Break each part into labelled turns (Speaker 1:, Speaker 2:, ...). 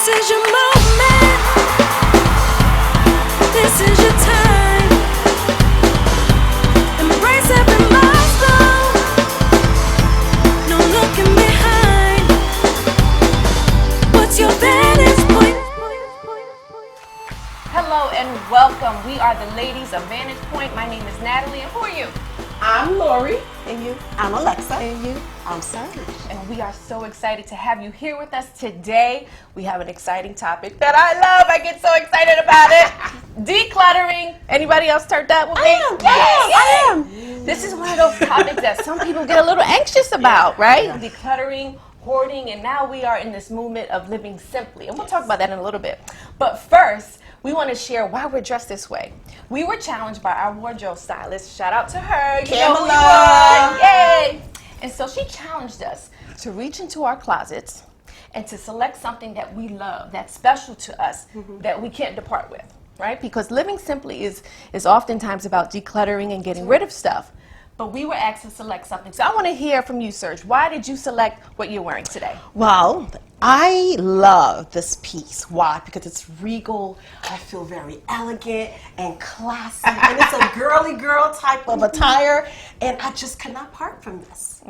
Speaker 1: This is your moment. This is your time. Embrace every milestone. No looking behind. What's your vantage point?
Speaker 2: Hello and welcome. We are the ladies of Vantage Point. My name is Natalie, and who are you?
Speaker 3: I'm Laurie.
Speaker 2: And you?
Speaker 3: I'm Alexa.
Speaker 2: And you?
Speaker 3: I'm Serge.
Speaker 2: And we are so excited to have you here with us today. We have an exciting topic that I love. I get so excited about it. Decluttering. Anybody else turned up with me?
Speaker 3: I am.
Speaker 2: This is one of those topics that some people get a little anxious about, right? Yeah. Decluttering, hoarding, and now we are in this movement of living simply. And we'll talk about that in a little bit. But first, we want to share why we're dressed this way. We were challenged by our wardrobe stylist. Shout out to her. You know who you are. Yay! And so she challenged us to reach into our closets and to select something that we love, that's special to us, that we can't depart with, right? Because living simply is oftentimes about decluttering and getting rid of stuff. But we were asked to select something. So I want to hear from you, Serge. Why did you select what you're wearing today?
Speaker 3: Well, I love this piece. Why? Because it's regal. I feel very elegant and classy. And it's a girly girl type of attire. And I just cannot part from this.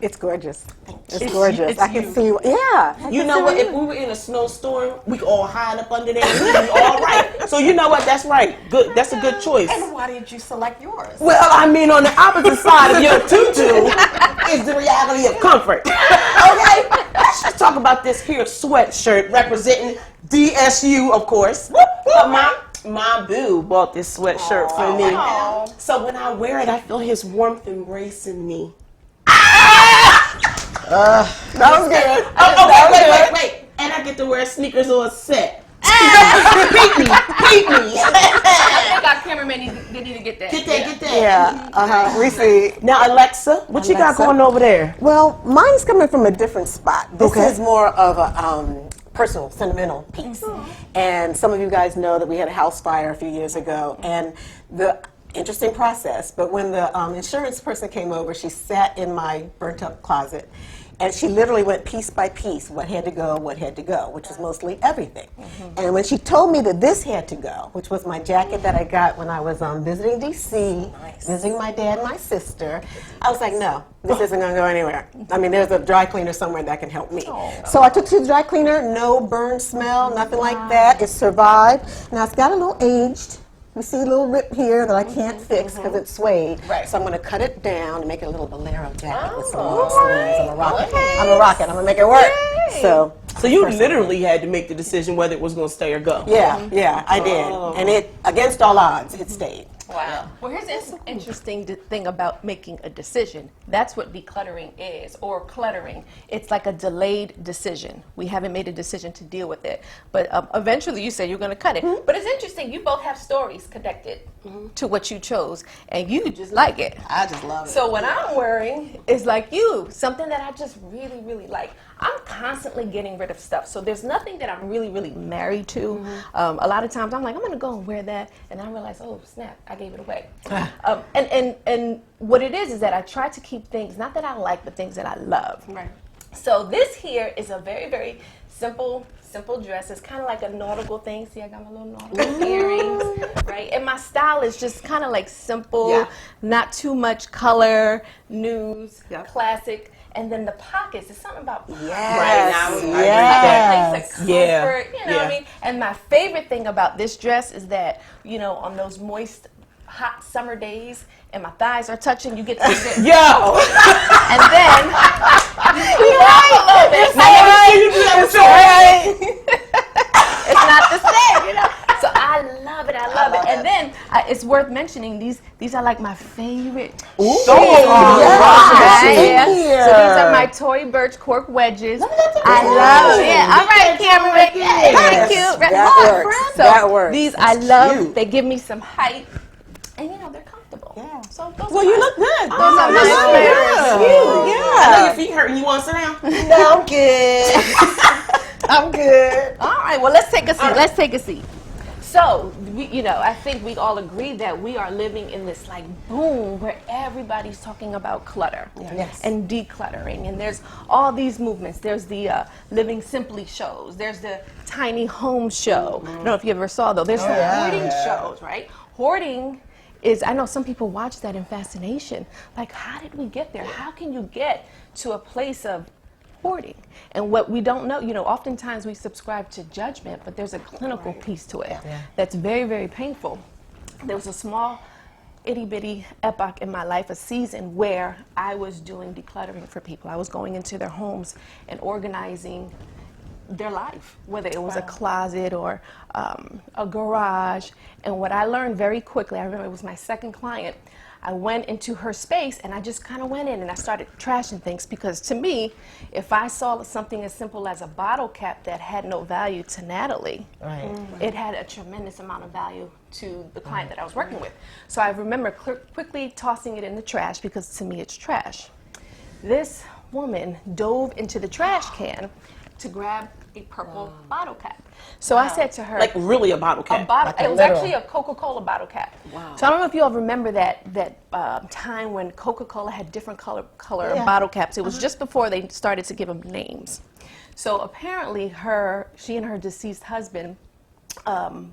Speaker 4: It's gorgeous.
Speaker 3: It's
Speaker 4: gorgeous.
Speaker 2: it's
Speaker 4: I can
Speaker 2: you.
Speaker 4: see you. Yeah.
Speaker 5: You know what? If we were in a snowstorm, we could all hide up under there and we'd be all right. So you know what? That's right. Good. That's a good choice.
Speaker 3: And why did you select yours?
Speaker 5: Well, I mean, on the opposite side of your tutu is the reality of comfort. Okay? Let's just talk about this here sweatshirt representing DSU, of course. But my boo bought this sweatshirt for me. So when I wear it, I feel his warmth embracing me.
Speaker 4: That was good.
Speaker 5: Oh, wait. And I get to wear sneakers on set. Beat me.
Speaker 2: I think our cameraman need to get that.
Speaker 5: Get that.
Speaker 4: Yeah. We see.
Speaker 5: Now, Alexa, what you got going over there?
Speaker 4: Well, mine is coming from a different spot. This
Speaker 5: Okay.
Speaker 4: is more of a personal, sentimental piece. And some of you guys know that we had a house fire a few years ago. And the interesting process, but when the insurance person came over, she sat in my burnt up closet. And she literally went piece by piece, what had to go, which was mostly everything. And when she told me that this had to go, which was my jacket that I got when I was visiting D.C., visiting my dad and my sister, I was like, no, this isn't going to go anywhere. I mean, there's a dry cleaner somewhere that can help me. So I took it to the dry cleaner, no burn smell, nothing like that. It survived. Now, it's got a little aged. You see a little rip here that I can't fix because it's suede.
Speaker 2: Right.
Speaker 4: So I'm going to cut it down and make it a little bolero jacket with some long sleeves. I'm going to rock it. I'm going to rock it. I'm going to make it work.
Speaker 2: Yay.
Speaker 4: So
Speaker 5: you literally had to make the decision whether it was going to stay or go.
Speaker 4: yeah, I did. And it, against all odds, it stayed.
Speaker 2: Wow. Well, here's an interesting thing about making a decision. That's what decluttering is, or cluttering. It's like a delayed decision. We haven't made a decision to deal with it. But eventually you said you're going to cut it. But it's interesting. You both have stories connected to what you chose, and you just like it.
Speaker 3: I just love it.
Speaker 2: So what I'm wearing is like you, something that I just really, really like. I'm constantly getting rid of stuff, so there's nothing that I'm really, really married to. A lot of times I'm like, I'm gonna go and wear that, and I realize, oh snap, I gave it away. And what it is that I try to keep things, not that I like, but things that I love.
Speaker 3: Right.
Speaker 2: So this here is a very, very simple dress. It's kind of like a nautical thing. See, I got my little nautical earrings, right? And my style is just kind of like simple, not too much color, news, classic. And then the pockets, it's something about pockets.
Speaker 5: Right now,
Speaker 2: Like a place of comfort, you know what I mean? And my favorite thing about this dress is that, you know, on those moist, hot summer days, and my thighs are touching, you get to sit. And then, it's not the same, you know? So I love it. And then it's worth mentioning, these are like my favorite shoes. So these are my Tory Burch cork wedges. I love it. All right, camera. Thank you.
Speaker 4: That works.
Speaker 2: These I love. They give me some height. And you know, they're comfortable. Yeah. So those
Speaker 5: Well, you look good.
Speaker 2: Those are my favorites.
Speaker 5: I know your feet hurting. You want to sit down?
Speaker 4: No, I'm good. I'm good.
Speaker 2: All right, well, let's take a seat. So, I think we all agree that we are living in this like boom where everybody's talking about clutter and decluttering. And there's all these movements. There's the Living Simply shows. There's the Tiny Home show. I don't know if you ever saw those. There's the hoarding shows, right? Hoarding is, I know some people watch that in fascination. Like, how did we get there? How can you get to a place of hoarding? And what we don't know, oftentimes we subscribe to judgment, but there's a clinical piece to it that's very, very painful. There was a small itty bitty epoch in my life, a season where I was doing decluttering for people. I was going into their homes and organizing their life, whether it was a closet or a garage. And what I learned very quickly, I remember it was my second client, I went into her space and I just kind of went in and I started trashing things, because to me, if I saw something as simple as a bottle cap that had no value to Natalie, it had a tremendous amount of value to the client that I was working with. So I remember quickly tossing it in the trash, because to me it's trash. This woman dove into the trash can to grab a purple bottle cap. So I said to her,
Speaker 5: Like really a bottle cap.
Speaker 2: a bottle. It was actually a Coca-Cola bottle cap.
Speaker 5: Wow.
Speaker 2: So I don't know if you all remember that time when Coca-Cola had different color bottle caps. It was just before they started to give them names. So apparently, she and her deceased husband,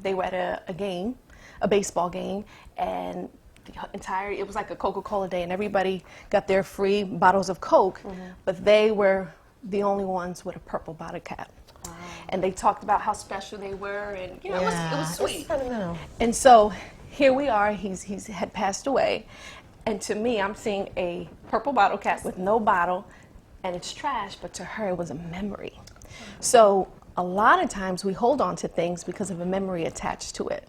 Speaker 2: they were at a game, a baseball game, and it was like a Coca-Cola day, and everybody got their free bottles of Coke, but they were the only ones with a purple bottle cap. And they talked about how special they were, and it was sweet. And so here we are. He's had passed away, and to me, I'm seeing a purple bottle cap with no bottle, and it's trash. But to her, it was a memory. So a lot of times we hold on to things because of a memory attached to it,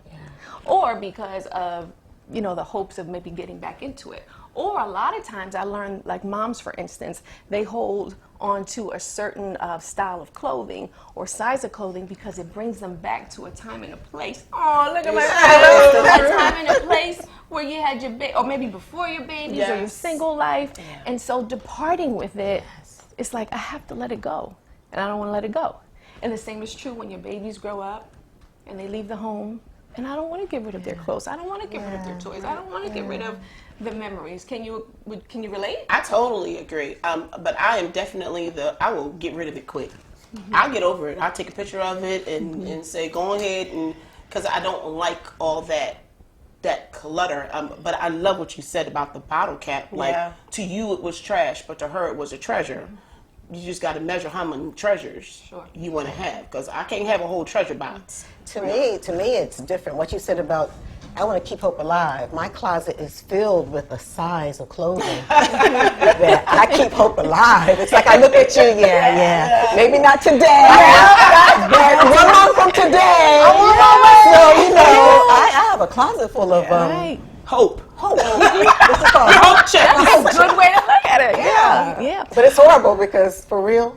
Speaker 2: or because of the hopes of maybe getting back into it. Or a lot of times I learned, like moms, for instance, they hold on to a certain style of clothing or size of clothing because it brings them back to a time and a place. Oh, look at my a time and a place where you had your baby, or maybe before your babies, or your single life. And so departing with it, it's like, I have to let it go, and I don't want to let it go. And the same is true when your babies grow up and they leave the home. And I don't want to get rid of their clothes. I don't want to get rid of their toys. I don't want to get rid of the memories. Can you relate?
Speaker 5: I totally agree. But I am definitely I will get rid of it quick. I'll get over it. I'll take a picture of it and say, go ahead, and because I don't like all that clutter. But I love what you said about the bottle cap. Like, to you it was trash, but to her it was a treasure. You just got to measure how many treasures you want to have, because I can't have a whole treasure box.
Speaker 4: To me, it's different. What you said about, I want to keep hope alive. My closet is filled with a size of clothing that I keep hope alive. It's like I look at you, maybe not today, but 1 month from today. So I have a closet full of
Speaker 5: Hope.
Speaker 4: This is called
Speaker 5: Hope check.
Speaker 2: That's a good way to look at it. Yeah.
Speaker 4: But it's horrible because, for real.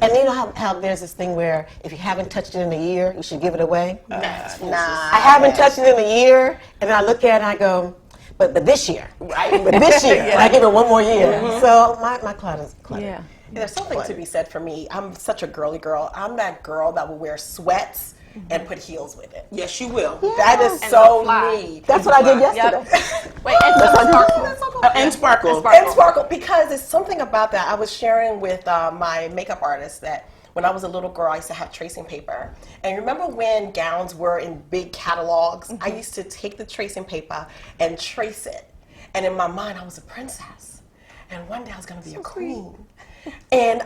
Speaker 4: And you know how there's this thing where if you haven't touched it in a year, you should give it away?
Speaker 3: Nah.
Speaker 4: I haven't touched it in a year, and I look at it and I go, but this year. Right? But this year. I give it 1 more year. So my closet's cluttered.
Speaker 3: Yeah, there's something to be said for me. I'm such a girly girl. I'm that girl that will wear sweats and put heels with it.
Speaker 5: Yes, you will.
Speaker 3: That is so me.
Speaker 4: That's what I did yesterday.
Speaker 2: Wait, and
Speaker 5: Sparkle.
Speaker 3: And sparkle, because it's something about that. I was sharing with my makeup artist that when I was a little girl, I used to have tracing paper. And remember when gowns were in big catalogs? I used to take the tracing paper and trace it. And in my mind, I was a princess. And one day I was going to be a queen. And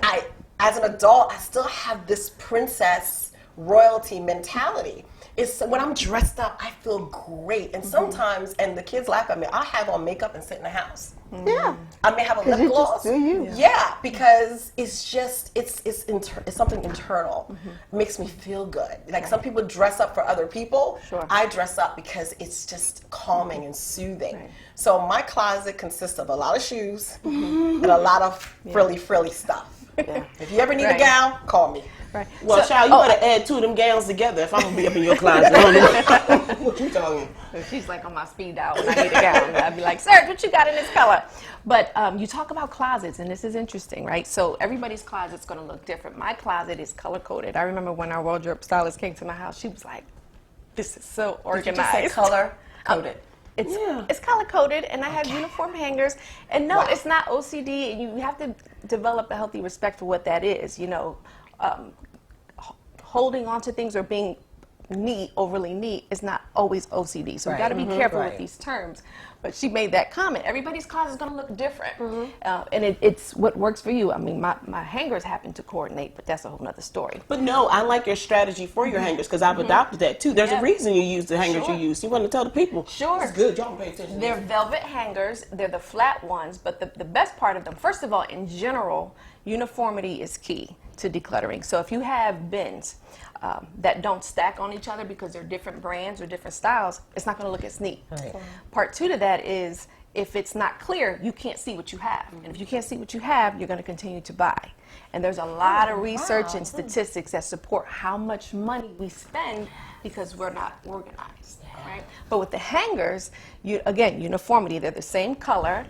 Speaker 3: as an adult, I still have this princess royalty mentality. It's when I'm dressed up, I feel great. And sometimes, and the kids laugh at me, I'll have on makeup and sit in the house.
Speaker 4: Yeah.
Speaker 3: I may have a lip gloss. Yeah, because it's just, it's something internal. It makes me feel good. Like some people dress up for other people. I dress up because it's just calming and soothing. So my closet consists of a lot of shoes and a lot of frilly stuff. If you ever need a gown, call me.
Speaker 2: Right.
Speaker 5: Well, child, you better add 2 of them gowns together if I'm going to be up in your closet. What you talking?
Speaker 2: She's like on my speed dial when I need a gown. I'd be like, Serge, what you got in this color? But you talk about closets, and this is interesting, right? So everybody's closet's going to look different. My closet is color-coded. I remember when our wardrobe stylist came to my house, she was like, this is so
Speaker 3: Did you
Speaker 2: organized.
Speaker 3: just say color coded?
Speaker 2: It's color coded, and I have uniform hangers. And no, it's not OCD, and you have to develop a healthy respect for what that is. You know, holding on to things or being neat, overly neat, is not always OCD. So we got to be careful with these terms. But she made that comment. Everybody's closet is going to look different, and it's what works for you. I mean, my hangers happen to coordinate, but that's a whole nother story.
Speaker 5: But no, I like your strategy for your hangers because I've adopted that too. There's a reason you use the hangers you use. You want to tell the people.
Speaker 2: Sure.
Speaker 5: It's good. Y'all pay attention.
Speaker 2: They're velvet hangers. They're the flat ones, but the best part of them, first of all, in general, uniformity is key to decluttering. So if you have bins that don't stack on each other because they're different brands or different styles, it's not going to look as neat.
Speaker 3: Right.
Speaker 2: Part two to that is if it's not clear, you can't see what you have. And if you can't see what you have, you're going to continue to buy. And there's a lot of research and statistics that support how much money we spend because we're not organized. Right? But with the hangers, again, uniformity, they're the same color,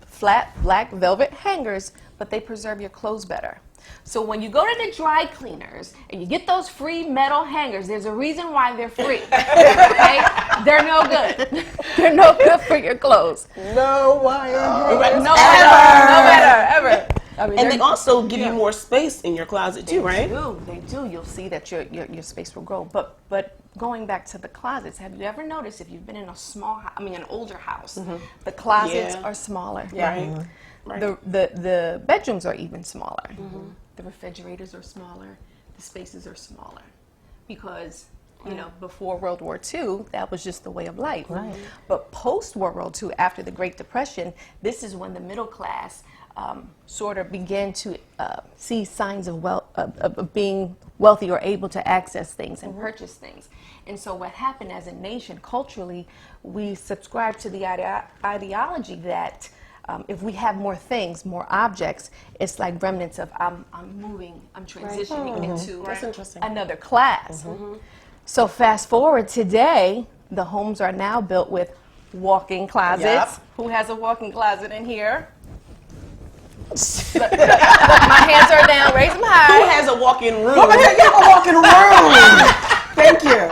Speaker 2: flat black velvet hangers, but they preserve your clothes better. So when you go to the dry cleaners and you get those free metal hangers, there's a reason why they're free. Okay? They're no good. They're no good for your clothes.
Speaker 4: No wire hangers.
Speaker 2: No better, ever. I mean,
Speaker 5: And they also give you more space in your closet too, right?
Speaker 2: They do. You'll see that your space will grow. But going back to the closets, have you ever noticed if you've been in an older house, the closets are smaller.
Speaker 5: Right. Right.
Speaker 2: The bedrooms are even smaller. The refrigerators are smaller. The spaces are smaller because before World War II, that was just the way of life.
Speaker 3: Right.
Speaker 2: But post World War II, after the Great Depression, this is when the middle class sort of began to see signs of being wealthy or able to access things and purchase things. And so what happened as a nation, culturally, we subscribed to the ideology that if we have more things, more objects, it's like remnants of I'm transitioning into another class. So fast forward today, the homes are now built with walk-in closets.
Speaker 3: Yep.
Speaker 2: Who has a walk-in closet in here? Look, my hands are down, raise them
Speaker 5: Who
Speaker 2: high.
Speaker 5: has a walk-in room?
Speaker 3: Oh my God, you have a walk-in room. Thank you.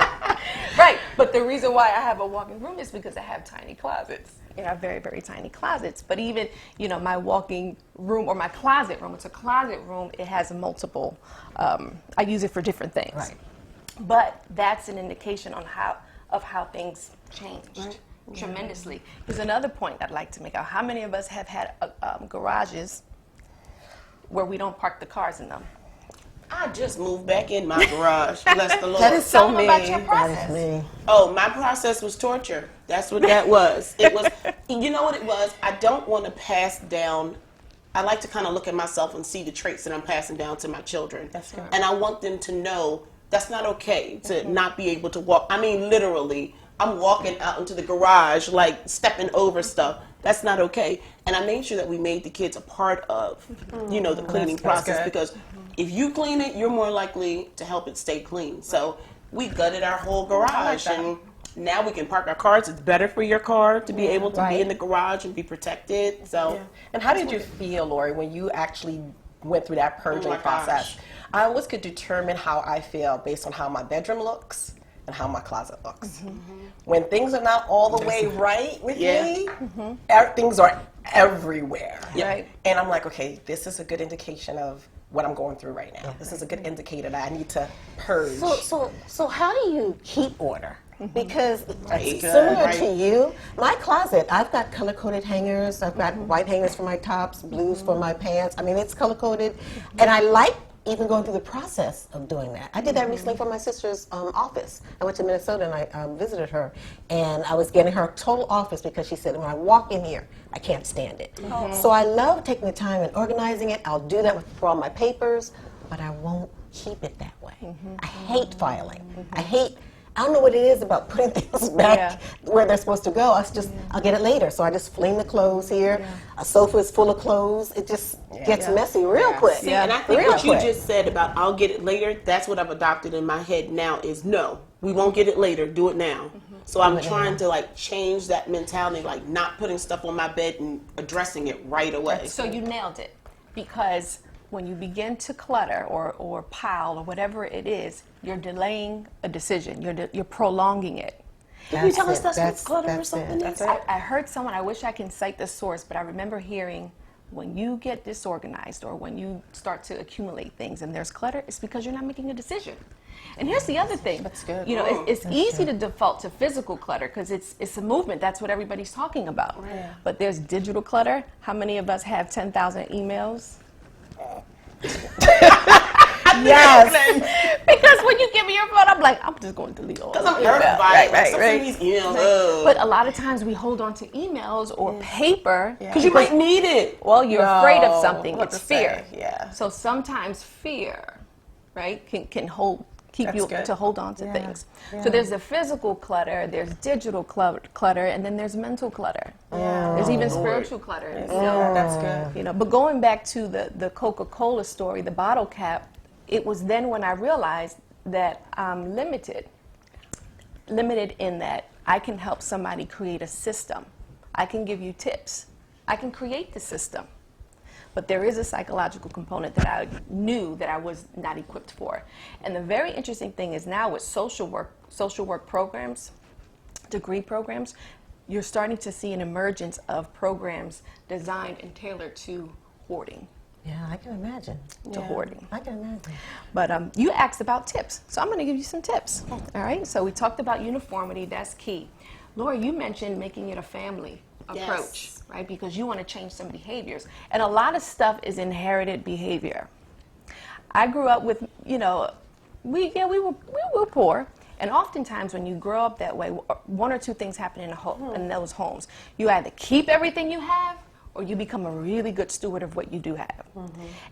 Speaker 2: Right, but the reason why I have a walk-in room is because I have tiny closets. I have very, very tiny closets. But even, my walk-in room or my closet room, it's a closet room, it has multiple, I use it for different things.
Speaker 3: Right.
Speaker 2: But that's an indication on how things changed tremendously. Here's another point I'd like to make out. How many of us have had garages where we don't park the cars in them?
Speaker 5: I just moved back in my garage. Bless the Lord.
Speaker 3: That is so
Speaker 2: Tell them about
Speaker 3: me.
Speaker 2: your process.
Speaker 4: Me.
Speaker 5: Oh, my process was torture. That's what that was. It was, you know what it was? I don't want to pass down. I like to kind of look at myself and see the traits that I'm passing down to my children.
Speaker 3: That's good.
Speaker 5: And I want them to know that's not okay to not be able to walk. I mean, literally, I'm walking out into the garage, like stepping over stuff. That's not okay. And I made sure that we made the kids a part of, the cleaning process
Speaker 3: good.
Speaker 5: because if you clean it, you're more likely to help it stay clean. So we gutted our whole garage, and now we can park our cars. It's better for your car to be able to be in the garage and be protected. So,
Speaker 3: And how did you feel, Laurie, when you actually went through that purging
Speaker 5: my
Speaker 3: process?
Speaker 5: gosh.
Speaker 3: I always could determine how I feel based on how my bedroom looks and how my closet looks. When things are not all the way right with me, things are everywhere.
Speaker 2: Right.
Speaker 3: And I'm like, okay, this is a good indication of what I'm going through right now. This is a good indicator that I need to purge.
Speaker 4: So how do you keep order? Because
Speaker 5: Right.
Speaker 4: similar to you, my closet, I've got color-coded hangers. I've got white hangers for my tops, blues for my pants. I mean, it's color-coded. And I like even going through the process of doing that. I did that recently for my sister's office. I went to Minnesota and I visited her. And I was getting her total office because she said, when I walk in here, I can't stand it. So I love taking the time and organizing it. I'll do that for all my papers, but I won't keep it that way. I hate filing. I don't know what it is about putting things back where they're supposed to go. I'll get it later. So I just fling the clothes here. A sofa is full of clothes. It just gets messy real quick.
Speaker 5: See, and I think what you just said about I'll get it later, that's what I've adopted in my head now is no, we won't get it later, do it now. So I'm trying to change that mentality, not putting stuff on my bed and addressing it right away.
Speaker 2: So you nailed it because when you begin to clutter or pile or whatever it is, you're delaying a decision. You're prolonging it.
Speaker 5: Can you tell us that's what clutter or something is?
Speaker 2: I heard someone, I wish I can cite the source, but I remember hearing when you get disorganized or when you start to accumulate things and there's clutter, it's because you're not making a decision. And here's the other thing.
Speaker 3: That's good.
Speaker 2: You know, it's easy to default to physical clutter because it's a movement. That's what everybody's talking about.
Speaker 3: Right.
Speaker 2: But there's digital clutter. How many of us have 10,000 emails?
Speaker 3: Yes.
Speaker 2: Because when you give me your phone, I'm like, I'm just going to delete all.
Speaker 5: Because I'm
Speaker 2: emails.
Speaker 5: irritable by it.
Speaker 2: Right.
Speaker 5: Some of these emails.
Speaker 2: But a lot of times we hold on to emails or paper
Speaker 5: Because you might need it.
Speaker 2: well, you're afraid of something.
Speaker 3: what
Speaker 2: It's
Speaker 3: to
Speaker 2: fear.
Speaker 3: say, yeah.
Speaker 2: So sometimes fear, right, can keep
Speaker 3: That's
Speaker 2: you
Speaker 3: good.
Speaker 2: to hold on to things. So there's the physical clutter, there's digital clutter, and then there's mental clutter. There's even spiritual clutter. So,
Speaker 3: That's good.
Speaker 2: you know, but going back to the Coca-Cola story, the bottle cap, it was then when I realized that I'm limited in that I can help somebody create a system. I can give you tips. I can create the system. But there is a psychological component that I knew that I was not equipped for. And the very interesting thing is now with social work programs, degree programs, you're starting to see an emergence of programs designed and tailored to hoarding.
Speaker 6: Yeah, I can imagine.
Speaker 2: To hoarding.
Speaker 6: I can imagine.
Speaker 2: But you asked about tips, so I'm going to give you some tips. All right, so we talked about uniformity, that's key. Laura, you mentioned making it a family approach, right? Because you want to change some behaviors. And a lot of stuff is inherited behavior. I grew up with, you know, we were poor. And oftentimes when you grow up that way, one or two things happen in those homes. You either keep everything you have or you become a really good steward of what you do have.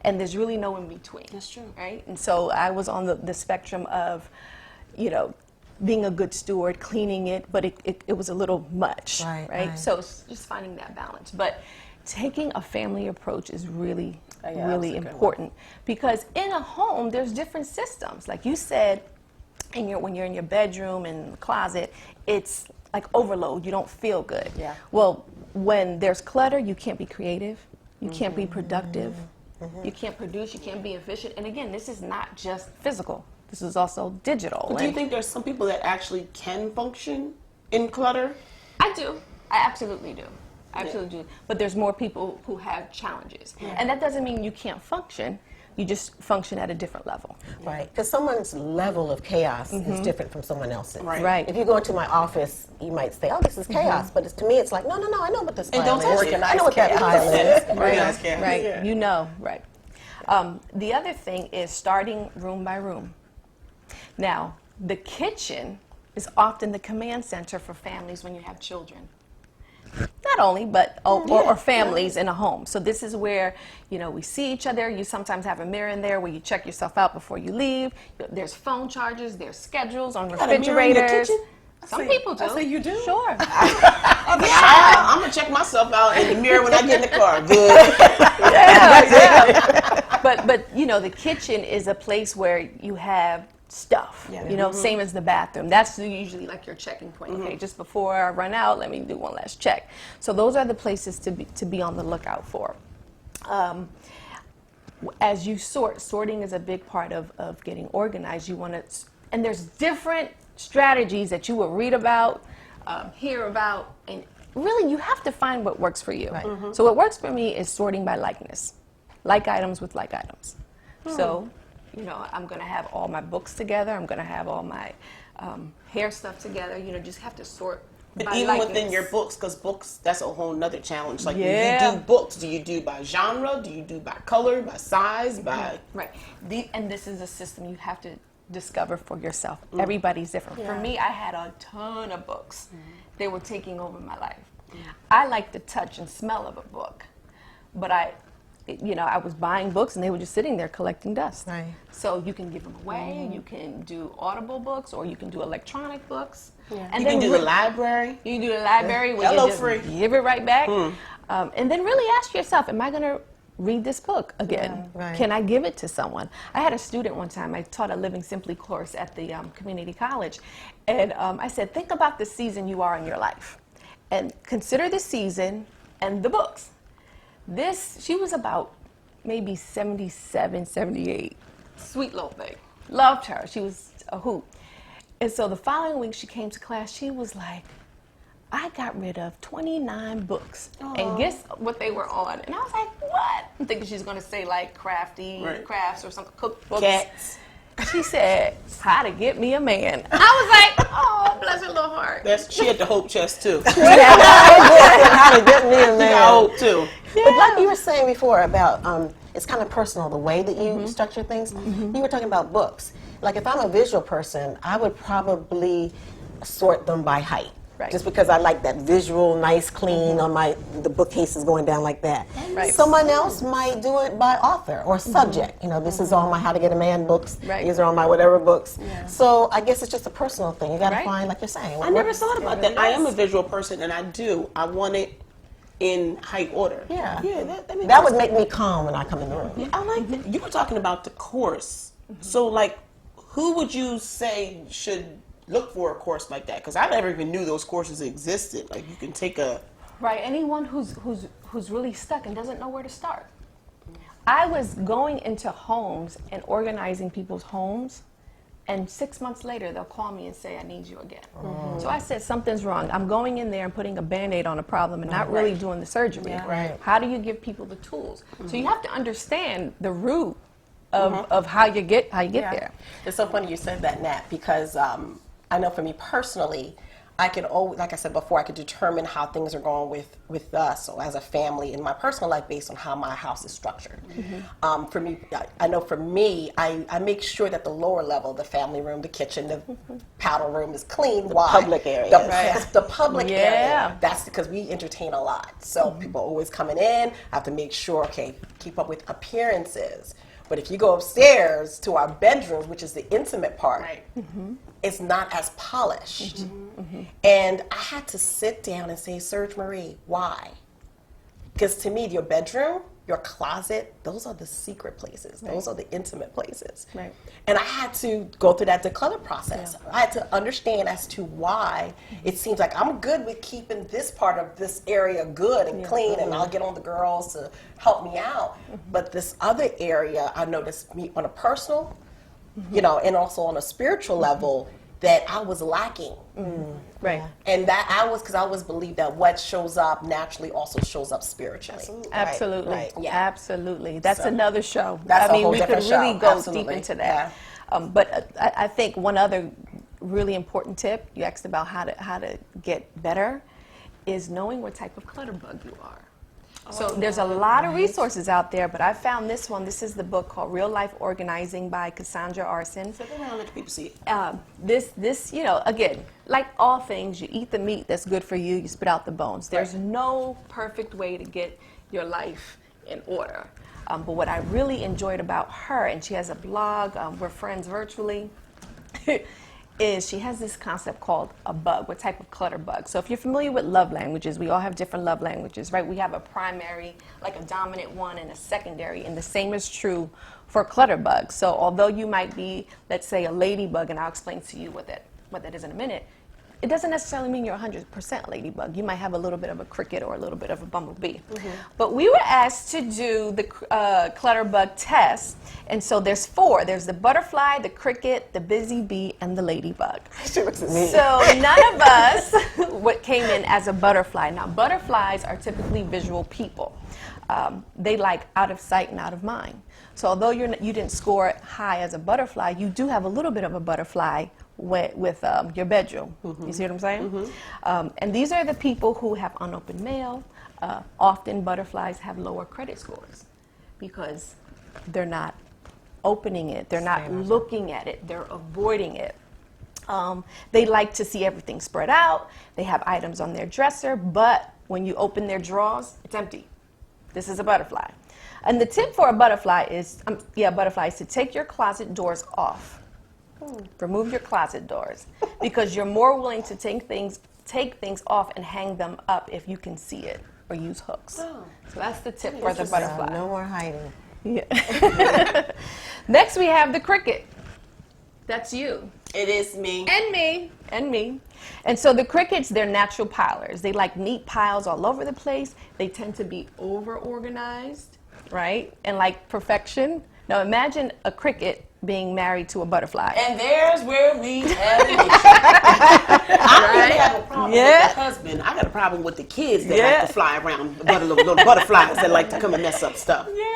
Speaker 2: And there's really no in between.
Speaker 3: That's true.
Speaker 2: Right? And so I was on the spectrum of, you know, being a good steward, cleaning it, but it was a little much, right? So it's just finding that balance. But taking a family approach is really, really important because in a home, there's different systems. Like you said, when you're in your bedroom and the closet, it's like overload. You don't feel good.
Speaker 3: Yeah.
Speaker 2: Well, when there's clutter, you can't be creative. You can't be productive. You can't produce. You can't be efficient. And again, this is not just physical. This is also digital.
Speaker 5: But do you think there's some people that actually can function in clutter?
Speaker 2: I do. I absolutely do. I absolutely do. But there's more people who have challenges. And that doesn't mean you can't function. You just function at a different level.
Speaker 6: Right, because someone's level of chaos is different from someone else's.
Speaker 2: Right.
Speaker 6: If you go into my office, you might say, "Oh, this is chaos," but to me, it's like, "No, I know what this pile
Speaker 5: don't
Speaker 6: is.
Speaker 5: touch it.
Speaker 6: I know what that pile is."
Speaker 2: Right. You know, right. The other thing is starting room by room. Now, the kitchen is often the command center for families when you have children. Not only, but or families in a home. So this is where, you know, we see each other. You sometimes have a mirror in there where you check yourself out before you leave. There's phone chargers. There's schedules on
Speaker 5: got a mirror in your
Speaker 2: refrigerators.
Speaker 5: kitchen?
Speaker 2: Some people do.
Speaker 3: I say you do.
Speaker 2: Sure.
Speaker 5: I'm going to check myself out in the mirror when I get in the car. Good.
Speaker 2: But you know, the kitchen is a place where you have stuff. You know, same as the bathroom. That's usually like your checking point. Okay, just before I run out, let me do one last check. So those are the places to be on the lookout for. As you sorting is a big part of getting organized. You want to, and there's different strategies that you will read about, hear about, and really you have to find what works for you. So what works for me is sorting by likeness, like items with like items. So, you know, I'm going to have all my books together. I'm going to have all my hair stuff together. You know, just have to sort
Speaker 5: But
Speaker 2: by
Speaker 5: even
Speaker 2: likeness.
Speaker 5: within your books, because books, that's a whole nother challenge. Like, when
Speaker 2: Yeah.
Speaker 5: you do books, do you do by genre? Do you do by color, by size, by...
Speaker 2: Right. And this is a system you have to discover for yourself. Everybody's different. For me, I had a ton of books. They were taking over my life. I like the touch and smell of a book, but I was buying books and they were just sitting there collecting dust.
Speaker 6: Right.
Speaker 2: So you can give them away. You can do Audible books, or you can do electronic books. And
Speaker 5: You can do the library.
Speaker 2: You can do the library where
Speaker 5: Hello,
Speaker 2: you just
Speaker 5: free.
Speaker 2: give it right back. And then really ask yourself, am I going to read this book again?
Speaker 6: Right.
Speaker 2: Can I give it to someone? I had a student one time, I taught a Living Simply course at the community college. And I said, think about the season you are in your life. And consider the season and the books. She was about maybe 77, 78. Sweet little thing. Loved her. She was a hoot. And so the following week she came to class, she was like, I got rid of 29 books. And guess what they were on? And I was like, what? I'm thinking she's going to say like crafts or some cookbooks.
Speaker 5: Cats.
Speaker 2: She said, how to get me a man. I was like, oh, bless her little heart.
Speaker 5: She had the hope chest too.
Speaker 4: How to get me a
Speaker 5: I
Speaker 4: man.
Speaker 5: hope too.
Speaker 4: But like you were saying before about, it's kind of personal, the way that you structure things. You were talking about books. Like if I'm a visual person, I would probably sort them by height.
Speaker 2: Right.
Speaker 4: Just because I like that visual, nice, clean on the bookcases going down like that.
Speaker 2: Right.
Speaker 4: Someone else might do it by author or subject. You know, this is all my How to Get a Man books.
Speaker 2: Right.
Speaker 4: These are all my whatever books. So I guess it's just a personal thing. You got to
Speaker 2: Right.
Speaker 4: find, like you're saying.
Speaker 5: I never thought about that. I am a visual person, and I want it in height order.
Speaker 4: Yeah.
Speaker 5: Yeah, makes
Speaker 4: That
Speaker 5: sense.
Speaker 4: would make me calm when I come in the room.
Speaker 5: I like that. You were talking about the course. So, like, who would you say should look for a course like that? Because I never even knew those courses existed. Like, you can take a...
Speaker 2: Right, anyone who's really stuck and doesn't know where to start. I was going into homes and organizing people's homes, and 6 months later they'll call me and say, I need you again. So I said, something's wrong. I'm going in there and putting a Band-Aid on a problem and not really doing the surgery.
Speaker 4: Right.
Speaker 2: How do you give people the tools? So you have to understand the root of how you get there.
Speaker 3: It's so funny you said that, Nat, because I know for me personally, I could always, like I said before, I could determine how things are going with us or as a family in my personal life based on how my house is structured. For me, I know for me, I make sure that the lower level, the family room, the kitchen, the powder room is clean. Why?
Speaker 4: public area.
Speaker 3: The public
Speaker 2: Yeah.
Speaker 3: area. That's because we entertain a lot. So people are always coming in. I have to make sure, okay, keep up with appearances. But if you go upstairs to our bedrooms, which is the intimate part, it's not as polished. And I had to sit down and say, Serge Marie, why? Because to me, your bedroom, your closet, those are the secret places. Those are the intimate places.
Speaker 2: Right.
Speaker 3: And I had to go through that declutter process. I had to understand as to why it seems like I'm good with keeping this part of this area good and clean, and I'll get on the girls to help me out. But this other area, I noticed me on a personal, you know, and also on a spiritual level, that I was lacking.
Speaker 2: Right.
Speaker 3: And that because I always believe that what shows up naturally also shows up spiritually.
Speaker 2: Absolutely.
Speaker 3: Right. Yeah.
Speaker 2: Absolutely. That's another show.
Speaker 3: That's
Speaker 2: I
Speaker 3: a
Speaker 2: mean,
Speaker 3: whole
Speaker 2: we could
Speaker 3: different
Speaker 2: really
Speaker 3: show.
Speaker 2: go
Speaker 3: Absolutely.
Speaker 2: deep into that. But I think one other really important tip, you asked about how to get better, is knowing what type of clutter bug you are. So there's a lot of resources out there, but I found this one. This is the book called Real Life Organizing by Cassandra Arson.
Speaker 5: Sit around, let people see it.
Speaker 2: This, you know, again, like all things, you eat the meat that's good for you, you spit out the bones. There's no perfect way to get your life in order. But what I really enjoyed about her, and she has a blog, we're friends virtually, is she has this concept called a bug. What type of clutter bug? So if you're familiar with love languages, we all have different love languages, right? We have a primary, like a dominant one, and a secondary, and the same is true for clutter bugs. So although you might be, let's say, a ladybug, and I'll explain to you what that is in a minute, it doesn't necessarily mean you're 100% ladybug. You might have a little bit of a cricket or a little bit of a bumblebee. But we were asked to do the clutter bug test, and so there's 4. There's the butterfly, the cricket, the busy bee, and the ladybug.
Speaker 4: She looks at me.
Speaker 2: So none of us what came in as a butterfly. Now, butterflies are typically visual people. They like out of sight and out of mind. So although you didn't score high as a butterfly, you do have a little bit of a butterfly with your bedroom. You see what I'm saying? And these are the people who have unopened mail. Often butterflies have lower credit scores because they're not opening it, they're not looking at it, they're avoiding it. They like to see everything spread out. They have items on their dresser, but when you open their drawers, it's empty. This is a butterfly. And the tip for a butterfly is, to take your closet doors off. Remove your closet doors because you're more willing to take things off and hang them up if you can see it or use hooks. So that's the tip for the butterfly.
Speaker 4: No more hiding.
Speaker 2: Yeah. Next we have the cricket. That's you.
Speaker 5: It is me.
Speaker 2: And me. And me. And so the crickets, they're natural pilers. They like neat piles all over the place. They tend to be over-organized. right? And like perfection. Now imagine a cricket being married to a butterfly.
Speaker 5: And there's where we have an issue. I don't even have a problem with the husband. I got a problem with the kids that like to fly around, little butterflies that like to come and mess up stuff.
Speaker 2: Yeah.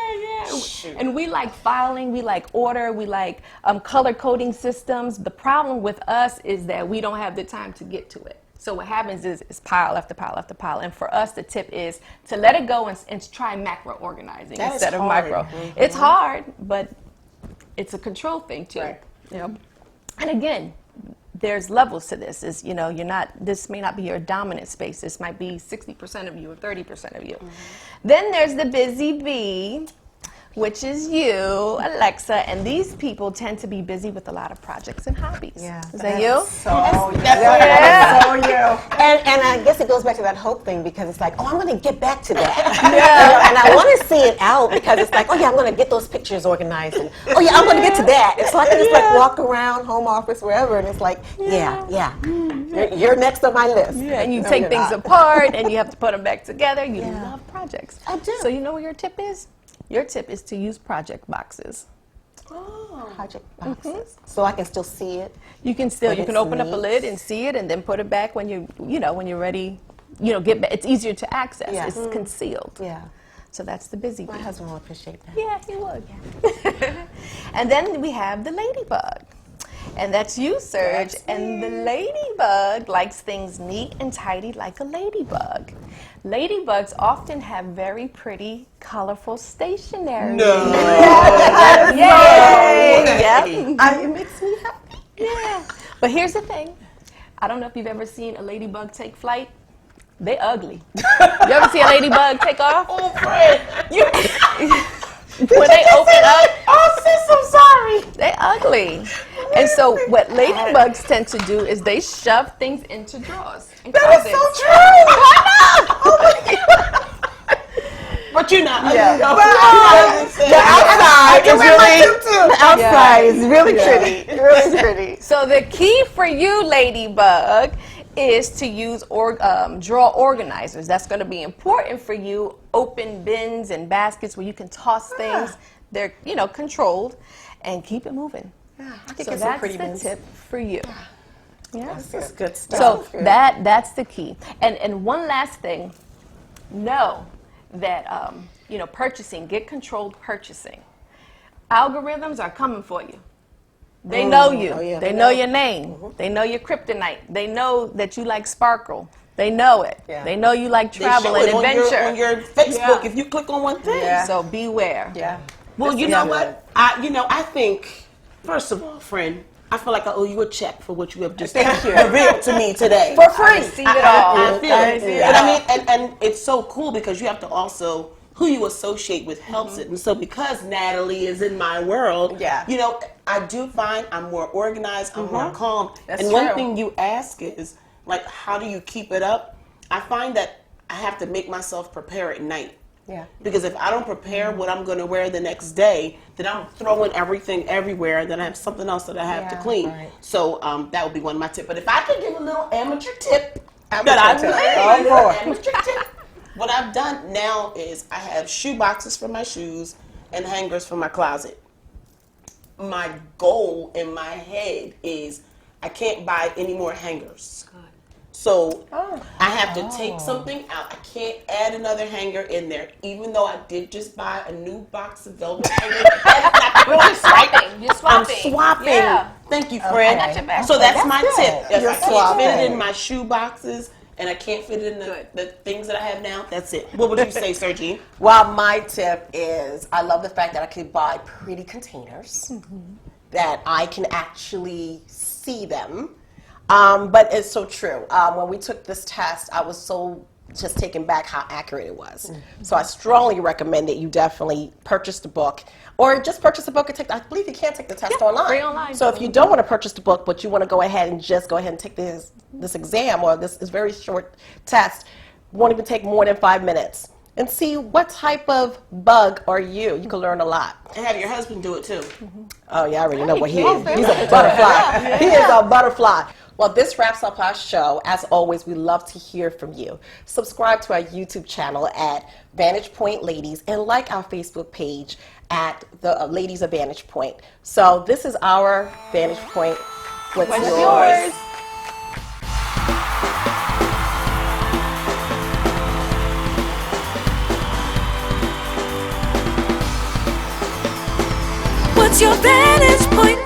Speaker 2: And we like filing, we like order, we like color coding systems. The problem with us is that we don't have the time to get to it. So what happens is pile after pile after pile. And for us, the tip is to let it go and try macro organizing instead of micro. It's hard, but it's a control thing too.
Speaker 3: Right.
Speaker 2: Yep. And again, there's levels to this. Is this may not be your dominant space. This might be 60% of you or 30% of you. Then there's the busy bee, which is you, Alexa, and these people tend to be busy with a lot of projects and hobbies.
Speaker 6: Yeah.
Speaker 2: Is that you?
Speaker 3: So you.
Speaker 6: And I guess it goes back to that hope thing because it's like, oh, I'm going to get back to that. And I want to see it out because it's like, oh yeah, I'm going to get those pictures organized. And, oh yeah, I'm going to get to that. It's like I just like walk around, home office, wherever, and it's like, yeah. You're next on my list.
Speaker 2: Yeah, and you
Speaker 6: No,
Speaker 2: take
Speaker 6: you're
Speaker 2: things
Speaker 6: not.
Speaker 2: apart and you have to put them back together. You love projects.
Speaker 6: I do.
Speaker 2: So you know what your tip is? Your tip is to use project boxes.
Speaker 6: Project boxes. So I can still see it.
Speaker 2: You can
Speaker 6: What
Speaker 2: you can
Speaker 6: it
Speaker 2: open up a
Speaker 6: needs.
Speaker 2: lid and see it and then put it back when when you're ready, it's easier to access.
Speaker 6: Yeah.
Speaker 2: It's concealed.
Speaker 6: Yeah.
Speaker 2: So that's the busy
Speaker 6: My
Speaker 2: bee.
Speaker 6: husband will appreciate that.
Speaker 2: Yeah, he would. And then we have the ladybug. And that's you, Serge. And the ladybug likes things neat and tidy like a ladybug. Ladybugs often have very pretty, colorful stationery. Yay! Yeah.
Speaker 3: It makes me happy.
Speaker 2: Yeah. But here's the thing. I don't know if you've ever seen a ladybug take flight. They ugly. You ever see a ladybug take off?
Speaker 5: Oh, Fred.
Speaker 2: When they open up,
Speaker 5: Oh, sis, I'm sorry.
Speaker 2: they ugly. And so what ladybugs tend to do is they shove things into drawers.
Speaker 3: That is so true.
Speaker 5: But you're not.
Speaker 6: The outside is really pretty. Really pretty.
Speaker 2: So the key for you, ladybug, is to use drawer organizers. That's going to be important for you. Open bins and baskets where you can toss things. They're controlled, and keep it moving.
Speaker 3: I think
Speaker 2: So
Speaker 3: it's some
Speaker 2: that's
Speaker 3: pretty
Speaker 2: the
Speaker 3: bins.
Speaker 2: tip for you. Yeah.
Speaker 3: That's good stuff.
Speaker 2: So that's the key. And one last thing, know that purchasing, get controlled purchasing. Algorithms are coming for you. They know you. They know your name. They know your kryptonite. They know that you like sparkle. They know it.
Speaker 3: Yeah.
Speaker 2: They know you like
Speaker 5: They
Speaker 2: travel
Speaker 5: show
Speaker 2: and
Speaker 5: it
Speaker 2: adventure.
Speaker 5: on your Facebook if you click on one thing.
Speaker 3: Yeah.
Speaker 2: So beware.
Speaker 3: Yeah.
Speaker 5: Well, you know what? I think, first of all, friend, I feel like I owe you a check for what you have just revealed to me today.
Speaker 3: For free.
Speaker 2: Receive it all.
Speaker 5: I feel it. But I mean, and it's so cool because you have to also, who you associate with helps it. And so because Natalie is in my world, I do find I'm more organized, I'm more calm.
Speaker 3: That's
Speaker 5: and one
Speaker 3: true.
Speaker 5: thing you ask is, like, how do you keep it up? I find that I have to make myself prepare at night.
Speaker 3: Yeah.
Speaker 5: Because if I don't prepare what I'm going to wear the next day, then I'm throwing everything everywhere. Then I have something else that I have to clean.
Speaker 3: right.
Speaker 5: So that would be one of my tips. But if I could give a little amateur tip, what I've done now is I have shoe boxes for my shoes and hangers for my closet. My goal in my head is I can't buy any more hangers. So I have to take something out. I can't add another hanger in there, even though I did just buy a new box of velvet hangers.
Speaker 2: You're swapping. You're swapping.
Speaker 5: I'm swapping.
Speaker 2: Yeah.
Speaker 5: Thank you, Fred.
Speaker 2: I got your back.
Speaker 5: So that's my tip. If
Speaker 3: You're
Speaker 5: I can't fit it
Speaker 3: swapping.
Speaker 5: in my shoe boxes and I can't fit it in the things that I have now, that's it. What would you say, Sergi?
Speaker 3: Well, my tip is I love the fact that I could buy pretty containers that I can actually see them. But it's so true. When we took this test, I was so just taken back how accurate it was. So I strongly recommend that you definitely purchase the book, or just purchase the book and I believe you can take the test online.
Speaker 2: free online.
Speaker 3: So if you don't want to purchase the book, but you want to go ahead and take this exam or this very short test, won't even take more than 5 minutes, and see what type of bug are you. You can learn a lot.
Speaker 5: And have your husband do it too.
Speaker 3: Oh yeah, I already know what he is. He's a butterfly. He is a butterfly. Well, this wraps up our show. As always, we love to hear from you. Subscribe to our YouTube channel at Vantage Point Ladies and like our Facebook page at the Ladies of Vantage Point. So this is our Vantage Point. What's yours?
Speaker 1: What's your vantage point